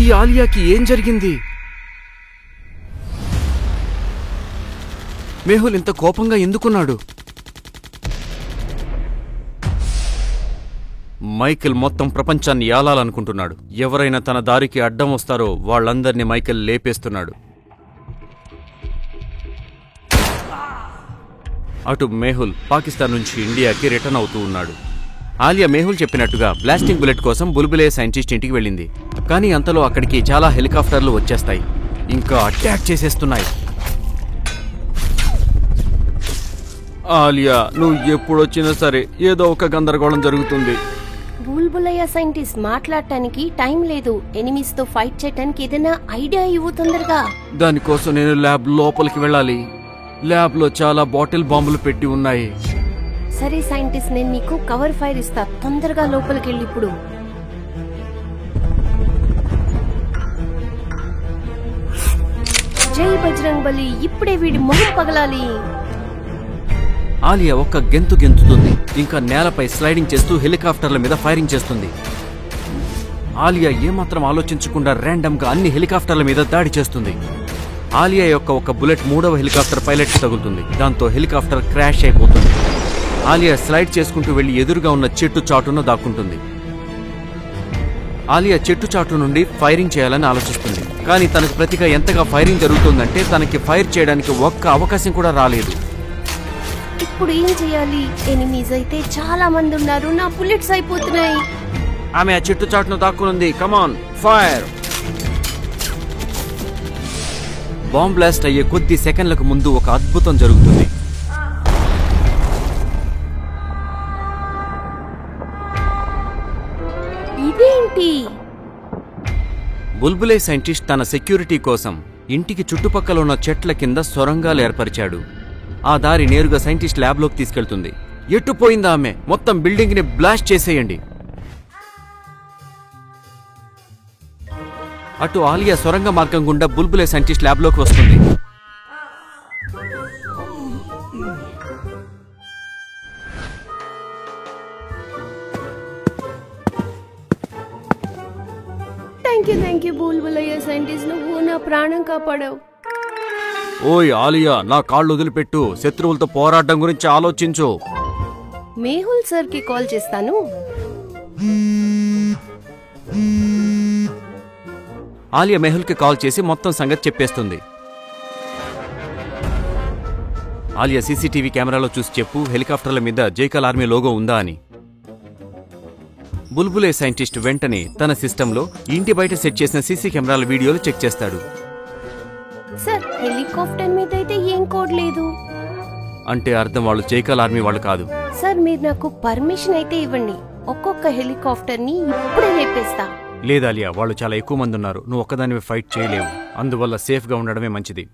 ఈ ఆలియాకి ఏం జరిగింది? మేహుల్ ఇంత కోపంగా ఎందుకున్నాడు? మైకేల్ మొత్తం ప్రపంచాన్ని ఏలాలనుకుంటున్నాడు. ఎవరైనా తన దారికి అడ్డం వస్తారో వాళ్ళందర్నీ మైకేల్ లేపేస్తున్నాడు. అటు మేహుల్ పాకిస్తాన్ నుంచి ఇండియాకి రిటర్న్ అవుతూ ఉన్నాడు. ఆలియా మేహుల్ చెప్పినట్టుగా బ్లాస్టింగ్ బుల్లెట్ కోసం బుల్బులే సైంటిస్ట్ ఇంటికి వెళ్ళింది. కానీ అంతలో అక్కడికి చాలా హెలికాప్టర్లు వచ్చేస్తాయి, ఇంకా అటాక్ చేసేస్తున్నాయి. ఆలియా, నువ్వు ఎప్పుడొచ్చినా సరే ఏదో ఒక గందరగోళం జరుగుతుంది. బుల్బులయ్య సైంటిస్ట్ మాట్లాడటానికి టైం లేదు. ఎనిమీస్ తో ఫైట్ చేయడానికి ఏదైనా ఐడియా ఇవ్వు తొందరగా. దానికోసం నేను ల్యాబ్ లోపలికి వెళ్ళాలి. ల్యాబ్ లో చాలా బాటిల్ బాంబులు పెట్టి ఉన్నాయి. సరే సైంటిస్ట్, నేను నీకు కవర్ ఫైర్ ఇస్తా. తొందరగా లోపలికి వెళ్ళి ఇప్పుడు. జై బజరంగ్ బలి, ఇప్పుడే వీడి మొహం పగలాలి. ఆలియా ఒక్క గెంతు గెంతుతుంది, ఇంకా నేలపై స్లైడింగ్ చేస్తూ హెలికాప్టర్ల మీద ఫైరింగ్ చేస్తుంది. ఆలియా ఏమాత్రం ఆలోచించకుండా ర్యాండమ్ గా అన్ని హెలికాప్టర్ల మీద దాడి చేస్తుంది. ఆలియా యొక్క ఒక బుల్లెట్ 3వ హెలికాప్టర్ పైలట్ కి తగులుతుంది. దాంతో హెలికాప్టర్ క్రాష్ అయిపోతుంది. ఆలియా స్లైడ్ చేసుకుంటూ వెళ్లి ఎదురుగా ఉన్న చెట్టు చాటును దాక్కుంటుంది. ఆలియా చెట్టు చాటు నుండి ఫైరింగ్ చేయాలని ఆలోచిస్తుంది. కానీ తనకు ప్రతిగా ఎంతగా ఫైరింగ్ జరుగుతుందంటే తనకి ఫైర్ చేయడానికి ఒక్క అవకాశం కూడా రాలేదు. ఇప్పుడు ఏం చేయాలి? ఎనిమీస్ అయితే చాలా మంది ఉన్నారు, నా బుల్లెట్స్ అయిపోతున్నాయి. ఆమె ఆ చెట్టు చాటును దాక్కునుంది. కమాన్, ఫైర్! బాంబ్ బ్లాస్ట్ అయ్యే కొద్ది సెకండ్లకు ముందు ఒక అద్భుతం జరుగుతుంది. ఇదేంటి? బుల్బులే సైంటిస్ట్ తన సెక్యూరిటీ కోసం ఇంటికి చుట్టుపక్కల ఉన్న చెట్ల కింద సొరంగాలు ఏర్పరిచాడు. ఆ దారి నేరుగా సైంటిస్ట్ ల్యాబ్లోకి తీసుకెళ్తుంది. ఎట్టుపోయిందా ఆమె? మొత్తం బిల్డింగ్ ని బ్లాస్ట్ చేసేయండి. అటు ఆలియా సొరంగ మార్గం గుండా బుల్బులే సైంటిస్ట్ ల్యాబ్లోకి వస్తుంది. థ్యాంక్ యూ బుల్బులయ్య సైంటిస్ట్, నువ్వు నా ప్రాణం కాపాడావు. ఓయ్ ఆలియా, నా కాళ్ళు వదిలిపెట్టు. శత్రువులతో పోరాటం గురించి ఆలోచించు. మేహుల్ సార్ కి కాల్ చేస్తాను. ఆలియా మేహుల్ కి కాల్ చేసి మొత్తం సంగతి చెప్పేస్తుంది. ఆలియా సీసీటీవీ కెమెరాలో చూసి చెప్పు, హెలికాప్టర్ల మీద జైకాల్ ఆర్మీ లోగో ఉందా అని. బుల్బులే సైంటిస్ట్ వెంటనే తన సిస్టంలో ఇంటి బయట సెట్ చేసిన సీసీ కెమెరాల వీడియోలు చెక్ చేస్తాడు. సార్, హెలికాప్టర్ మీద అయితే ఏం కోడ్ లేదు. అంటే అర్థం వాళ్ళు జైకాల్ ఆర్మీ వాళ్ళు కాదు. సార్, మీరు నాకు పర్మిషన్ అయితే ఇవ్వండి. ఒక్కొక్క హెలికాప్టర్ ని ఇప్పుడే లేపేస్తా. లేదాలియా, వాళ్ళు చాలా ఎక్కువ మంది ఉన్నారు. నువ్వు ఒక్కదానివి ఫైట్ చేయలేవు. అందువల్ల సేఫ్ గా ఉండడమే మంచిది.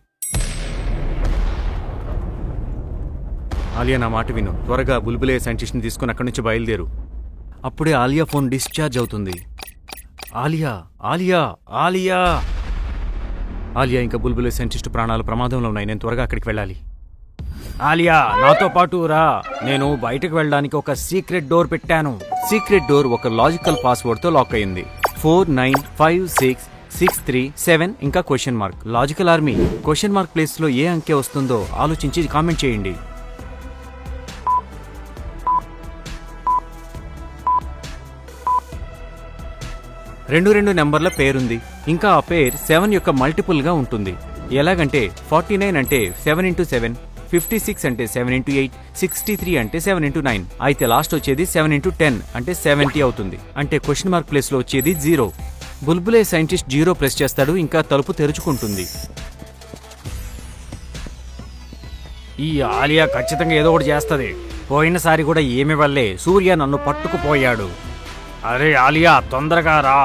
ఆలియా, నా మాట విను. త్వరగా బుల్బులే సైంటిస్ట్ ని తీసుకుని అక్కడి నుంచి బయలుదేరు. అప్పుడే ఆలియా ఫోన్ డిశ్చార్జ్ అవుతుంది. ఆలియా ఆలియా ఆలియా ఆలియా, ఇంకా బుల్బులే సైంటిస్ట్ ప్రాణాలు ప్రమాదంలో ఉన్నాయి. నేను త్వరగా అక్కడికి వెళ్ళాలి. ఆలియా, నాతో పాటు రా. నేను బయటకు వెళ్ళడానికి ఒక సీక్రెట్ డోర్ పెట్టాను. సీక్రెట్ డోర్ ఒక లాజికల్ పాస్వర్డ్ తో లాక్ అయింది. 495663 ఇంకా question mark. Logical army question mark place లో ఏ అంకె వస్తుందో ఆలోచించి కామెంట్ చేయండి. రెండు నెంబర్ల పేరుంది. ఇంకా ఆ పేరు 7 యొక్క మల్టిపుల్ గా ఉంటుంది. ఎలాగంటే 49 అంటే 7 × 7, 56 అంటే 7 × 8, 63 అంటే 7 × 9. అయితే లాస్ట్ వచ్చేది 7 × 10 అంటే 70 అవుతుంది. అంటే క్వశ్చన్ మార్క్ ప్లేస్ లో వచ్చేది 0. బుల్బులే సైంటిస్ట్ 0 ప్రెస్ చేస్తాడు. ఇంకా తలుపు తెరుచుకుంటుంది. ఈ ఆలియా ఖచ్చితంగా ఏదో ఒకటి చేస్తుంది. పోయినసారి కూడా ఏమి వల్లే సూర్య నన్ను పట్టుకుపోయాడు. అరే ఆలియా, తొందరగా రా.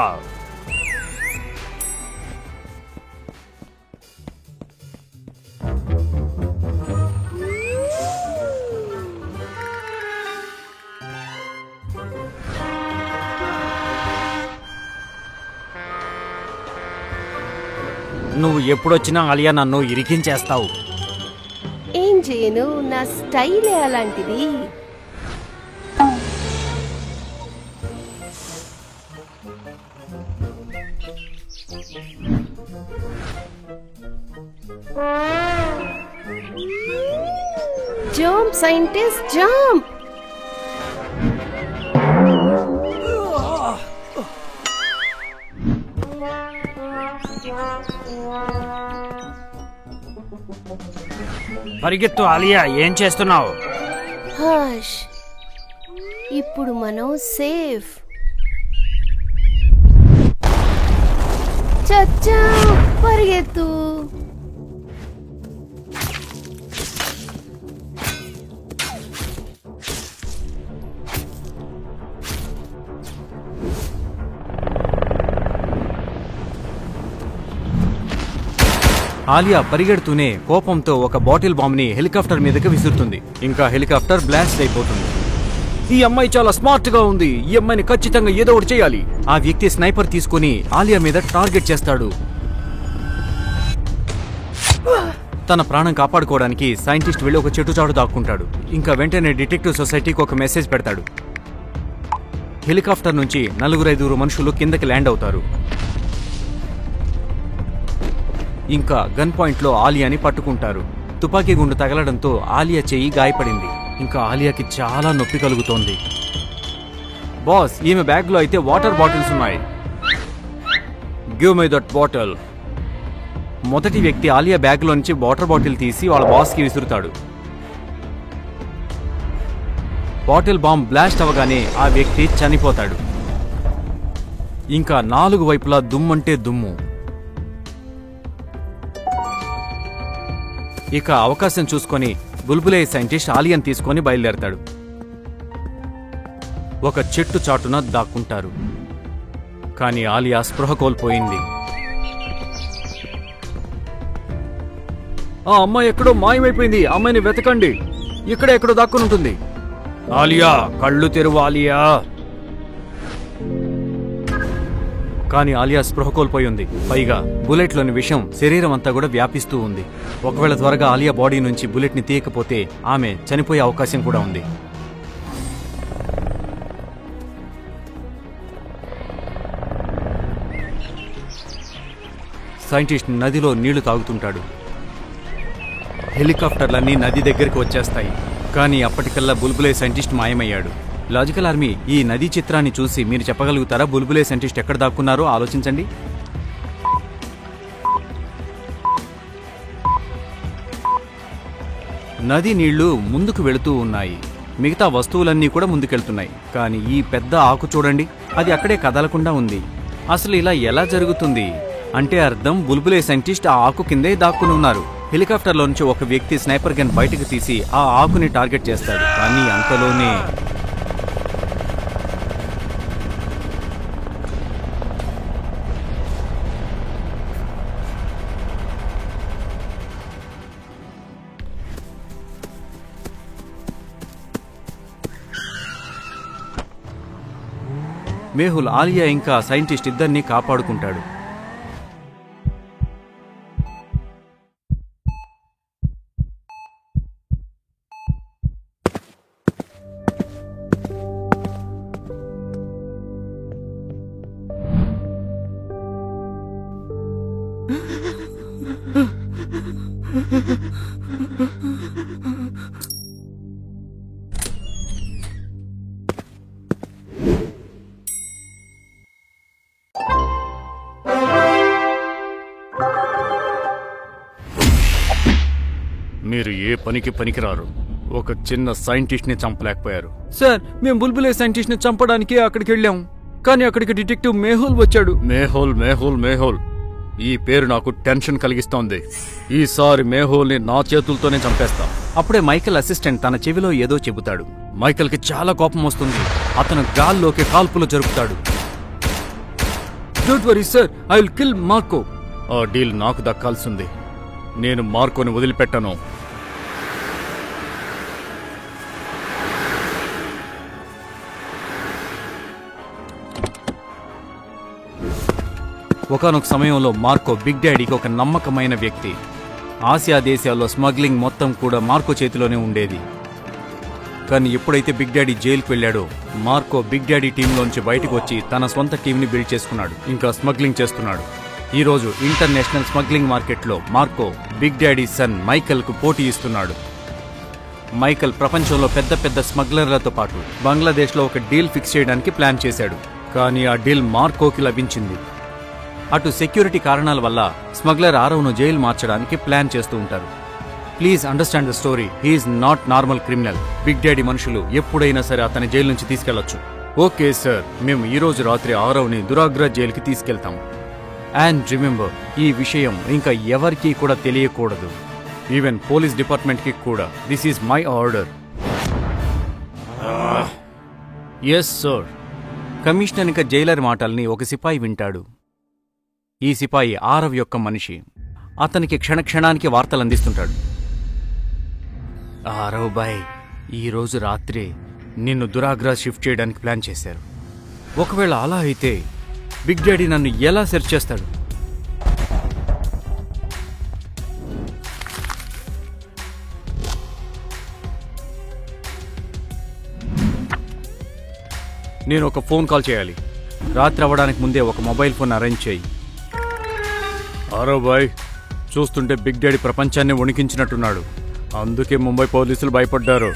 నువ్వు ఎప్పుడొచ్చినా ఆలియా నన్ను ఇరికించేస్తావు. ఏం చేయను, నా స్టైలే అలాంటిది. Jump scientist jump. పరిగెత్తు ఆలియా, ఏం చేస్తున్నావు? హష్, ఇప్పుడు మనం సేఫ్. చచ్చా, పరిగెత్తు. ఆలియా పరిగెడుతూనే కోపంతో ఒక బాటిల్ బాంబ్ ని హెలికాప్టర్ మీదకి విసురుతుంది. ఇంకా హెలికాప్టర్ బ్లాస్ట్ అయిపోతుంది. ఈ అమ్మాయి చాలా స్మార్ట్ గా ఉంది, ఈ అమ్మాయిని ఖచ్చితంగా ఏదో ఒకటి చేయాలి. ఆ వ్యక్తి స్నైపర్ తీసుకుని ఆలియా మీద టార్గెట్ చేస్తాడు. తన ప్రాణం కాపాడుకోవడానికి సైంటిస్ట్ వెళ్లి ఒక చెట్టుచాటు దాక్కుంటాడు. ఇంకా వెంటనే డిటెక్టివ్ సొసైటీకి ఒక మెసేజ్ పెడతాడు. హెలికాప్టర్ నుంచి 4-5 మనుషులు కిందకి ల్యాండ్ అవుతారు. ఇంకా గన్ పాయింట్ లో ఆలియాని పట్టుకుంటారు. తుపాకీ గుండు తగలడంతో ఆలియా చెయ్యి గాయపడింది. ఇంకా ఆలియాకి చాలా నొప్పి కలుగుతోంది. బాస్, ఈమె బ్యాగ్ లో అయితే వాటర్ బాటిల్స్ ఉన్నాయి. Give me that bottle. మొదటి వ్యక్తి ఆలియా బ్యాగ్ లో నుంచి వాటర్ బాటిల్ తీసి వాళ్ళ బాస్ కి విసురుతాడు. బాటిల్ బాంబ్ బ్లాస్ట్ అవగానే ఆ వ్యక్తి చనిపోతాడు. ఇంకా 4 వైపులా దుమ్మంటే దుమ్ము. ఇక అవకాశం చూసుకొని బుల్బులే సైంటిస్ట్ ఆలియన్ తీసుకొని బయలుదేరతాడు. ఒక చెట్టు చాటున దాక్కుంటారు. కానీ ఆలియా స్పృహ కోల్పోయింది. ఆ అమ్మాయి ఎక్కడో మాయమైపోయింది, అమ్మాయిని వెతకండి, ఇక్కడే ఎక్కడో దాక్కుని ఉంటుంది. ఆలియా, కళ్ళు తెరువు ఆలియా. కానీ ఆలియా స్పృహ కోల్పోయి ఉంది. పైగా బుల్లెట్లోని విషం శరీరం అంతా కూడా వ్యాపిస్తూ ఉంది. ఒకవేళ త్వరగా ఆలియా బాడీ నుంచి బుల్లెట్ ని తీయకపోతే ఆమె చనిపోయే అవకాశం కూడా ఉంది. సైంటిస్ట్ నదిలో నీళ్లు తాగుతుంటాడు. హెలికాప్టర్లన్నీ నది దగ్గరికి వచ్చేస్తాయి. కానీ అప్పటికల్లా బుల్బులే సైంటిస్ట్ మాయమయ్యాడు. లాజికల్ ఆర్మీ, ఈ నదీ చిత్రాన్ని చూసి మీరు చెప్పగలుగుతారా బుల్బులే సైంటిస్ట్ ఎక్కడ దాక్కున్నారో ఆలోచించండి. నది నీళ్లు ముందుకు వెళుతూ ఉన్నాయి. మిగతా వస్తువులన్నీ కూడా ముందుకెళ్తున్నాయి. కానీ ఈ పెద్ద ఆకు చూడండి, అది అక్కడే కదలకుండా ఉంది. అసలు ఇలా ఎలా జరుగుతుంది అంటే అర్థం బుల్బులే సైంటిస్ట్ ఆ ఆకు కిందే దాక్కుని ఉన్నారు. హెలికాప్టర్లో నుంచి ఒక వ్యక్తి స్నైపర్ గన్ బయటకు తీసి ఆ ఆకుని టార్గెట్ చేస్తాడు. కానీ అంతలోనే మేహుల్ ఆలియా ఇంకా సైంటిస్ట్ ఇద్దరిని కాపాడుకుంటాడు. మీరు ఏ పనికి పనికిరారు. ఒక చిన్న సైంటిస్ట్ ని చంపలేకపోయారు. సార్, మేము బుల్బులే సైంటిస్ట్ ని చంపడానికి అక్కడికి వెళ్ళాం. కానీ అక్కడికి డిటెక్టివ్ మేహుల్ వచ్చాడు. మేహుల్ మేహుల్ మేహుల్ ఈ పేరు నాకు టెన్షన్ కలిగిస్తోంది. ఈసారి మేహుల్ ని నా చేతులతోనే చంపేస్తా. అప్పుడే మైకేల్ అసిస్టెంట్ తన చెవిలో ఏదో చెబుతాడు. మైకేల్ కి చాలా కోపం వస్తుంది. అతను గాల్లోకి కాల్పులు జరుపుతాడు. Don't worry sir, I will kill Marco. ఆ డీల్ నాకు దక్కాల్సింది. నేను మార్కోని వదిలిపెట్టను. ఒకానొక సమయంలో మార్కో బిగ్ డాడీకి ఒక నమ్మకమైన వ్యక్తి. ఆసియా దేశాల్లో స్మగ్లింగ్ మొత్తం కూడా మార్కో చేతిలోనే ఉండేది. కానీ ఎప్పుడైతే బిగ్ డాడీ జైలుకు వెళ్ళాడో మార్కో బిగ్ డాడీ టీంలోంచి బయటకు వచ్చి తన సొంత టీంని బిల్డ్ చేసుకున్నాడు. ఇంకా స్మగ్లింగ్ చేస్తున్నాడు. ఈరోజు ఇంటర్నేషనల్ స్మగ్లింగ్ మార్కెట్లో మార్కో బిగ్ డాడీ సన్ మైకెల్కు పోటీ ఇస్తున్నాడు. మైకెల్ ప్రపంచంలో పెద్ద పెద్ద స్మగ్లర్లతో పాటు బంగ్లాదేశ్లో ఒక డీల్ ఫిక్స్ చేయడానికి ప్లాన్ చేశాడు. కానీ ఆ డీల్ మార్కోకి లభించింది. అటు సెక్యూరిటీ కారణాల వల్ల స్మగ్లర్ ఆరవ్ను జైలు మార్చడానికి ప్లాన్ చేస్తూ ఉంటారు. Please understand the story. He's not normal criminal. Big daddy మనుషులు ఎప్పుడైనా సరే అతని జైలు నుంచి తీసుకెళ్లొచ్చు. ఓకే సార్, మేము ఈరోజు రాత్రి ఆరవ్ని దురాగ్ర జైలుకి తీసుకెళ్తాం. అండ్ రిమెంబర్, ఈ విషయం ఇంకా ఎవరికీ కూడా తెలియకూడదు, ఈవెన్ పోలీస్ డిపార్ట్మెంట్కి కూడా. This is my order. Yes sir. Commissioner ఇంకా జైలర్ మాటల్ని ఒక సిపాయి వింటాడు. ఈ సిపాయి ఆరవ్ యొక్క మనిషి. అతనికి క్షణక్షణానికి వార్తలు అందిస్తుంటాడు. ఆరవ్ బాయ్, ఈరోజు రాత్రి నిన్ను దురాగ్రా షిఫ్ట్ చేయడానికి ప్లాన్ చేశారు. ఒకవేళ అలా అయితే బిగ్ డాడీ నన్ను ఎలా సెర్చ్ చేస్తాడు? నేను ఒక ఫోన్ కాల్ చేయాలి. రాత్రి అవ్వడానికి ముందే ఒక మొబైల్ ఫోన్ అరేంజ్ చేయి. ఆరవ్ బాయ్, చూస్తుంటే బిగ్ డాడీ ప్రపంచాన్ని వణికించినట్టున్నాడు. అందుకే ముంబై పోలీసులు భయపడ్డారు.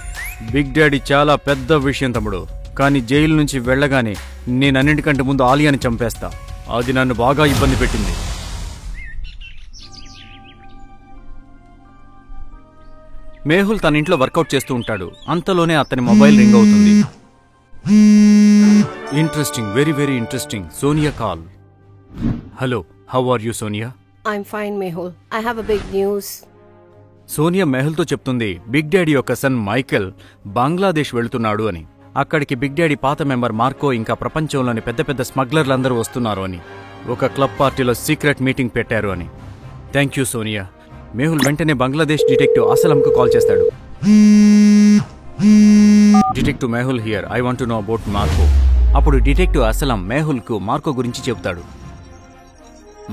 బిగ్ డాడీ చాలా పెద్ద విషయం తమ్ముడు. కానీ జైలు నుంచి వెళ్ళగానే నేనన్నింటికంటే ముందు ఆలియాని చంపేస్తా. అది నన్ను బాగా ఇబ్బంది పెట్టింది. మేహుల్ తన ఇంట్లో వర్కౌట్ చేస్తూ ఉంటాడు. అంతలోనే అతని మొబైల్ రింగ్ అవుతుంది. Interesting, very very interesting. Sonia call. Hello, how are you Sonia? I'm fine, Mehul. I have a big news. Sonia మెహుల్తో చెప్తుంది బిగ్ డాడీ యొక్క సన్ మైకెల్ బంగ్లాదేశ్ వెళుతున్నాడు అని. అక్కడికి బిగ్ డాడీ పాత మెంబర్ మార్కో ఇంకా ప్రపంచంలోని పెద్ద పెద్ద స్మగ్లర్లందరూ వస్తున్నారు అని, ఒక క్లబ్ పార్టీలో సీక్రెట్ మీటింగ్ పెట్టారు అని. Thank you Sonia. మెహుల్ వెంటనే బంగ్లాదేశ్ డిటెక్టివ్ అసలంకు కాల్ చేస్తాడు. Detective Mehul here, I want to know about Marco. అప్పుడు డిటెక్టివ్ అసలం మెహుల్కు మార్కో గురించి చెబుతాడు.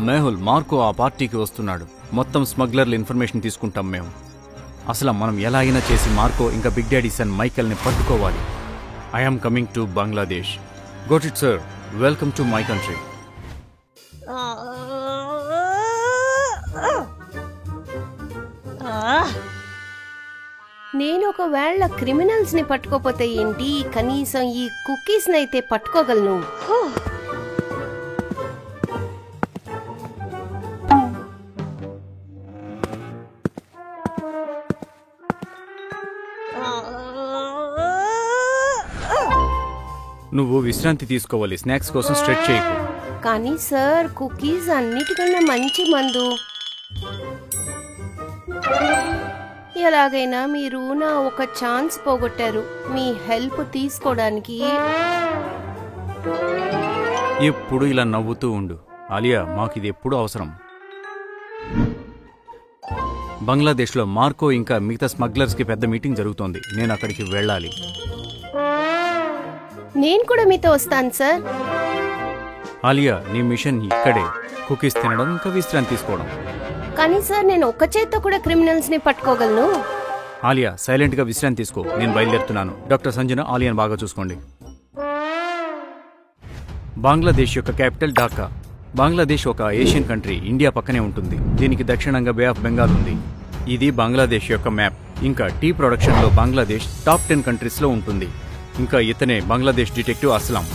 మెహుల్, మార్కో ఆ పార్టీకి వస్తున్నాడు. మొత్తం స్మగ్లర్ల ఇన్ఫర్మేషన్ తీసుకుంటాం మేము. అసలు మనం ఎలా అయినా చేసి మార్కో ఇంకా బిగ్ డాడీ సన్ మైకెల్ని పట్టుకోవాలి. I'm coming to Bangladesh. Got it sir. Welcome to my country. నేను ఒకవేళ క్రిమినల్స్ ని పట్టుకోపోతే ఏంటి, కనీసం ఈ కుకీస్ నైతే పట్టుకోగలను. నువ్వు విశ్రాంతి తీసుకోవాలి. స్నాక్స్ కోసం స్ట్రెచ్ చేయకు. కానీ సార్, కుకీస్ అన్నిటికన్నా మంచి మందు. ఎలాగైనా మీరు నా ఒక ఛాన్స్ పోగొట్టారు. మీ హెల్ప్ తీసుకోవడానికి ఎప్పుడు ఇలా నవ్వుతూ ఉండు. ఆలియా, మాకిది ఎప్పుడు అవసరం. బంగ్లాదేశ్లో మార్కో ఇంకా మిగతా స్మగ్లర్స్కి పెద్ద మీటింగ్ జరుగుతోంది. నేను అక్కడికి వెళ్ళాలి. నేను కూడా మీతో వస్తాను సార్. ఆలియా, నీ మిషన్ ఇక్కడే. కుకీస్ తినడం ఇంకా విశ్రాంతి తీసుకోవడం. కానీ సార్, నేను ఒక్క చేత్తో కూడా క్రిమినల్స్ ని పట్టుకోగలను. ఆలియా, సైలెంట్ గా విశ్రాంతి తీసుకో. నేను బయలుదేరుతున్నాను. డాక్టర్ సంజన, ఆలియాను బాగా చూసుకోండి. బంగ్లాదేశ్ యొక్క క్యాపిటల్ ఢాకా. బంగ్లాదేశ్ ఒక ఏషియన్ కంట్రీ. ఇండియా పక్కనే ఉంటుంది. దీనికి దక్షిణంగా బే ఆఫ్ బెంగాల్ ఉంది. ఇది బంగ్లాదేశ్ యొక్క మ్యాప్. ఇంకా టీ ప్రొడక్షన్లో బంగ్లాదేశ్ టాప్ 10 కంట్రీస్లో ఉంటుంది. ఇంకా ఇతనే బంగ్లాదేశ్ డిటెక్టివ్ అస్లాం.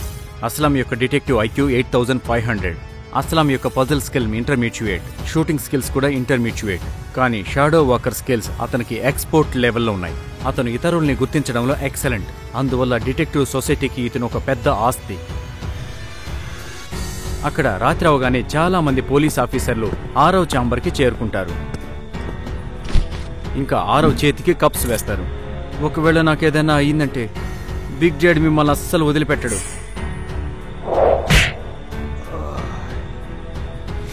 అస్లాం యొక్క డిటెక్టివ్ ఐక్యూ 8500. అస్లాం యొక్క puzzle skill intermediate, shooting skills కూడా ఇంటర్మీడియేట్. కానీ షాడో వాకర్ స్కిల్స్ అతనికి ఎక్స్పోర్ట్ లెవెల్లో ఉన్నాయి. అతను ఇతరుల్ని గుర్తించడంలో ఎక్సలెంట్. అందువల్ల డిటెక్టివ్ సొసైటీకి ఇతను ఒక పెద్ద ఆస్తి. అక్కడ రాత్రి అవగానే చాలా మంది పోలీస్ ఆఫీసర్లు ఆరవ్ ఛాంబర్కి చేరుకుంటారు. ఇంకా ఆరవ్ చేతికి కప్స్ వేస్తారు. ఒకవేళ నాకేదైనా అయ్యిందంటే బిగ్ డాడీ మిమ్మల్ని అస్సలు వదిలిపెట్టడు.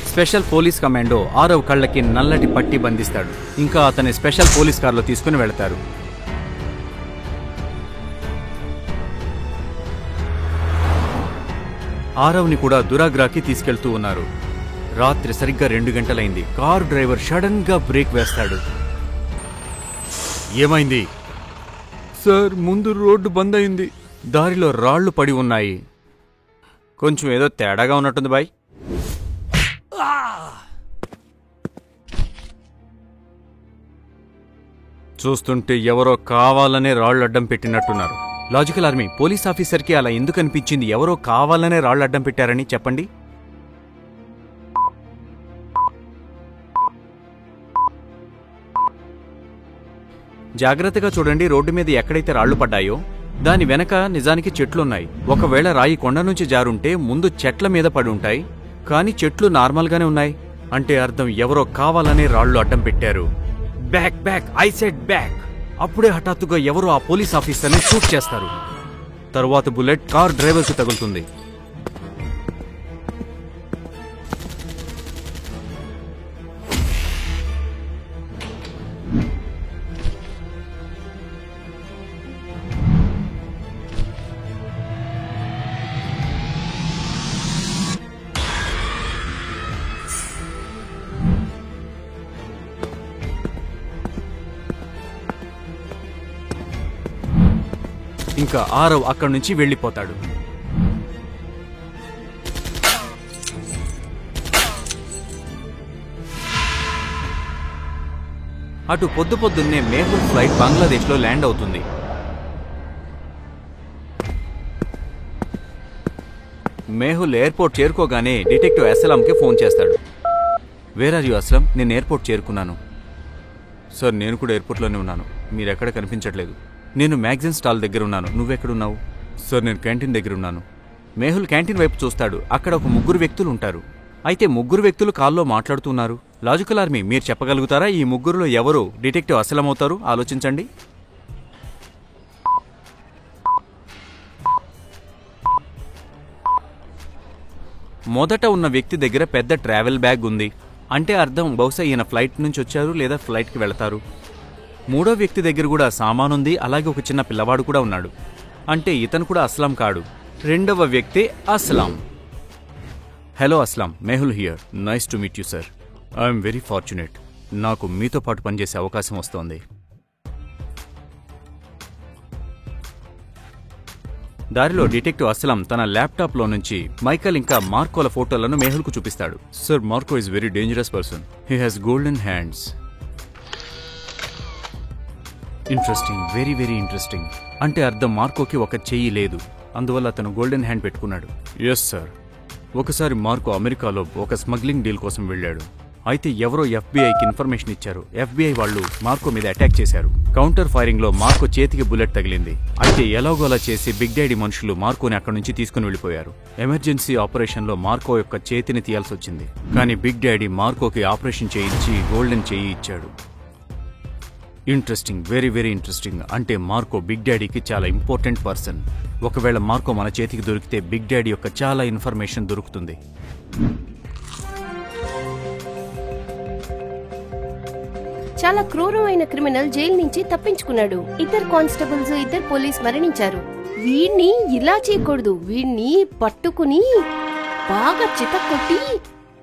స్పెషల్ పోలీస్ కమాండో ఆరవ్ కళ్ళకి నల్లటి పట్టి బంధిస్తాడు. ఇంకా అతని స్పెషల్ పోలీస్ కార్లో తీసుకుని వెళతారు. ఆరవ్ని కూడా దురాగ్రాకి తీసుకెళ్తూ ఉన్నారు. రాత్రి సరిగ్గా 2 గంటలైంది. కారు డ్రైవర్ సడన్ గా బ్రేక్ వేస్తాడు. ఏమైంది సార్? ముందు రోడ్డు బంద్ అయింది. దారిలో రాళ్లు పడి ఉన్నాయి. కొంచెం ఏదో తేడాగా ఉన్నట్టుంది బాయ్. చూస్తుంటే ఎవరో కావాలనే రాళ్ళు అడ్డం పెట్టినట్టున్నారు. లాజికల్ ఆర్మీ, పోలీస్ ఆఫీసర్కి అలా ఎందుకు అనిపించింది? ఎవరో కావాలనే రాళ్ళు అడ్డం పెట్టారని చెప్పండి. జాగ్రత్తగా చూడండి. రోడ్డు మీద ఎక్కడైతే రాళ్లు పడ్డాయో దాని వెనక నిజానికి చెట్లున్నాయి. ఒకవేళ రాయి కొండ నుంచి జారుంటే ముందు చెట్ల మీద పడి ఉంటాయి, కానీ చెట్లు నార్మల్గానే ఉన్నాయి. అంటే అర్థం ఎవరో కావాలనే రాళ్లు అడ్డం పెట్టారు. Back back, I said back. అప్పుడే హఠాత్తుగా ఎవరో ఆ పోలీస్ ఆఫీసర్ని షూట్ చేస్తారు. తరువాత బుల్లెట్ కార్ డ్రైవర్కి తగులుతుంది. ఇంకా ఆరవ్ అక్కడి నుంచి వెళ్లిపోతాడు. అటు పొద్దున్నే మేహుల్ ఫ్లైట్ బంగ్లాదేశ్లో ల్యాండ్ అవుతుంది. మేహుల్ ఎయిర్పోర్ట్ చేరుకోగానే డిటెక్టివ్ అస్లాంకి ఫోన్ చేస్తాడు. Where are you Aslam? నేను ఎయిర్పోర్ట్ చేరుకున్నాను. సార్, నేను కూడా ఎయిర్పోర్ట్లోనే ఉన్నాను. మీరెక్కడ కనిపించట్లేదు. నేను మ్యాగజైన్ స్టాల్ దగ్గర ఉన్నాను. నువ్వెక్కడున్నావు? సార్, నేను క్యాంటీన్ దగ్గర ఉన్నాను. మేహుల్ క్యాంటీన్ వైపు చూస్తాడు. అక్కడ ఒక 3 వ్యక్తులు ఉంటారు. అయితే 3 వ్యక్తులు కాల్లో మాట్లాడుతున్నారు. లాజికల్ ఆర్మీ, మీరు చెప్పగలుగుతారా ఈ 3లో ఎవరు డిటెక్టివ్ అస్లాం అవుతారు? ఆలోచించండి. మొదట ఉన్న వ్యక్తి దగ్గర పెద్ద ట్రావెల్ బ్యాగ్ ఉంది. అంటే అర్థం బహుశా ఈయన ఫ్లైట్ నుంచి వచ్చారు లేదా ఫ్లైట్కి వెళతారు. 3వ వ్యక్తి దగ్గర కూడా సామానుంది. అలాగే ఒక చిన్న పిల్లవాడు కూడా ఉన్నాడు. అంటే ఇతను కూడా అస్లాం కాడు. 2వ వ్యక్తి Aslam. Hello Aslam, Mehul here. Nice to meet you sir. I'm very fortunate. నాకు మీతో పాటు పనిచేసే అవకాశం వస్తోంది. దారిలో డిటెక్టివ్ అస్లాం తన ల్యాప్టాప్లో నుంచి మైకల్ ఇంకా మార్కోల ఫోటోలను మేహుల్కు చూపిస్తాడు. Sir, Marco is very dangerous person. He has golden hands. Interesting, very very interesting. అంటే అర్థం మార్కోకి ఒక చెయ్యి లేదు, అందువల్ల అతను గోల్డెన్ హ్యాండ్ పెట్టుకున్నాడు. Yes sir. ఒకసారి మార్కో అమెరికాలో ఒక స్మగ్లింగ్ డీల్ కోసం వెళ్ళాడు. అయితే ఎవరో ఎఫ్బీఐకి ఇన్ఫర్మేషన్ ఇచ్చారు. ఎఫ్బీఐ వాళ్ళు మార్కో మీద అటాక్ చేశారు. కౌంటర్ ఫైరింగ్ లో మార్కో చేతికి బుల్లెట్ తగిలింది. అయితే ఎలాగోలా చేసి బిగ్ డాడీ మనుషులు మార్కోని అక్కడి నుంచి తీసుకుని వెళ్లిపోయారు. ఎమర్జెన్సీ ఆపరేషన్ లో మార్కో యొక్క చేతిని తీయాల్సి వచ్చింది. కానీ బిగ్ డాడీ మార్కోకి ఆపరేషన్ చేయించి గోల్డెన్ చెయ్యి ఇచ్చాడు. Interesting, very very interesting. అంటే మార్కో బిగ్ డాడీకి చాలా ఇంపార్టెంట్ పర్సన్. ఒకవేళ మార్కో మన చేతికి దొరికితే బిగ్ డాడీ యొక్క చాలా ఇన్ఫర్మేషన్ దొరుకుతుంది. చాలా క్రూరమైన క్రిమినల్ జైలు నుంచి తప్పించుకున్నాడు. 2 కానిస్టేబుల్స్, 2 పోలీస్ మరణించారు. వీణ్ణి ఇలా చేయకూడదు. వీణ్ణి పట్టుకుని బాగా చితక్కొట్టి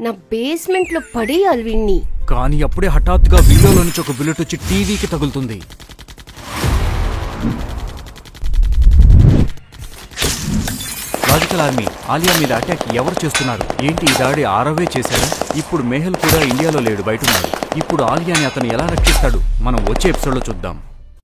నా బేస్మెంట్ లో పడేయాలి వీణ్ణి. కానీ అప్పుడే హఠాత్తుగా వీడియోలో నుంచి ఒక బుల్లెట్ వచ్చి టీవీకి తగులుతుంది. లాజికల్ ఆర్మీ, ఆలియా మీద అటాక్ ఎవరు చేస్తున్నారు? ఏంటి ఈ దాడి ఆరవే చేశారా? ఇప్పుడు మేహుల్ కూడా ఇండియాలో లేడు, బయటున్నాడు. ఇప్పుడు ఆలియాని అతను ఎలా రక్షిస్తాడు? మనం వచ్చే ఎపిసోడ్లో చూద్దాం.